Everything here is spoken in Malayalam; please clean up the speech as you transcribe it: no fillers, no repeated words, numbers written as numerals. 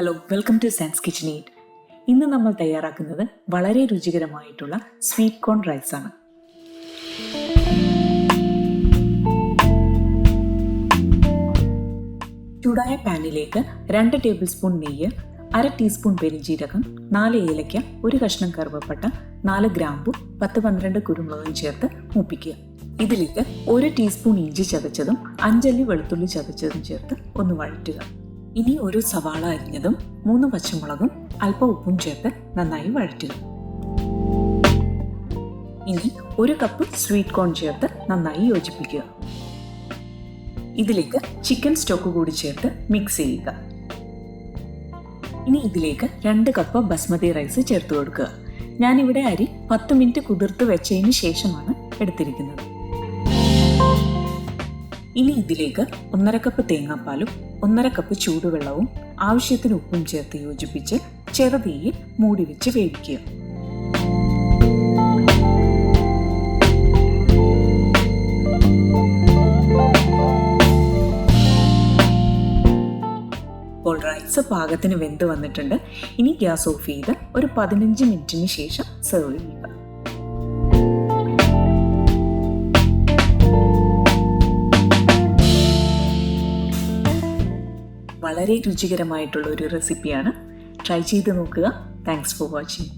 Hello, welcome to science kitchenette. ഇന്ന് നമ്മൾ തയ്യാറാക്കുന്നത് വളരെ രുചികരമായിട്ടുള്ള സ്വീറ്റ് കോൺ റൈസ് ആണ്. ചൂടായ പാനിലേക്ക് 2 ടേബിൾ സ്പൂൺ നെയ്യ്, 1/2 ടീസ്പൂൺ പെരുംജീരകം, 4 ഏലക്ക, 1 കഷ്ണം കറുവപ്പട്ട, 4 ഗ്രാമ്പു, 10-12 കുരുമുളകും ചേർത്ത് മൂപ്പിക്കുക. ഇതിലേക്ക് 1 ടീസ്പൂൺ ഇഞ്ചി ചതച്ചതും 5 അല്ലി വെളുത്തുള്ളി ചതച്ചതും ചേർത്ത് ഒന്ന് വഴറ്റുക. ഇനി 1 സവാള അരിഞ്ഞതും 3 പച്ചമുളകും അല്പം ഉപ്പും ചേർത്ത് നന്നായി വഴറ്റുക. ഇനി 1 കപ്പ് സ്വീറ്റ് കോൺ ചേർത്ത് നന്നായി യോജിപ്പിക്കുക. ഇതിലേക്ക് ചിക്കൻ സ്റ്റോക്ക് കൂടി ചേർത്ത് മിക്സ് ചെയ്യുക. ഇനി ഇതിലേക്ക് 2 കപ്പ് ബസ്മതി റൈസ് ചേർത്ത് കൊടുക്കുക. ഞാനിവിടെ അരി 10 മിനിറ്റ് കുതിർത്ത് വെച്ചതിന് ശേഷമാണ് എടുത്തിരിക്കുന്നത്. ഇനി ഇതിലേക്ക് 1/2 കപ്പ് തേങ്ങാപ്പാലും 1/2 കപ്പ് ചൂടുവെള്ളവും ആവശ്യത്തിന് ഉപ്പും ചേർത്ത് യോജിപ്പിച്ച് ചെറുതീയിൽ മൂടി വെച്ച് വേവിക്കുക. ഇപ്പോൾ റൈസ് പാകത്തിന് വെന്ത് വന്നിട്ടുണ്ട്. ഇനി ഗ്യാസ് ഓഫ് ചെയ്ത് ഒരു 15 മിനിറ്റിന് ശേഷം സെർവ് ചെയ്യുക. വളരെ രുചികരമായിട്ടുള്ള ഒരു റെസിപ്പിയാണ്. ട്രൈ ചെയ്ത് നോക്കുക. Thanks for watching.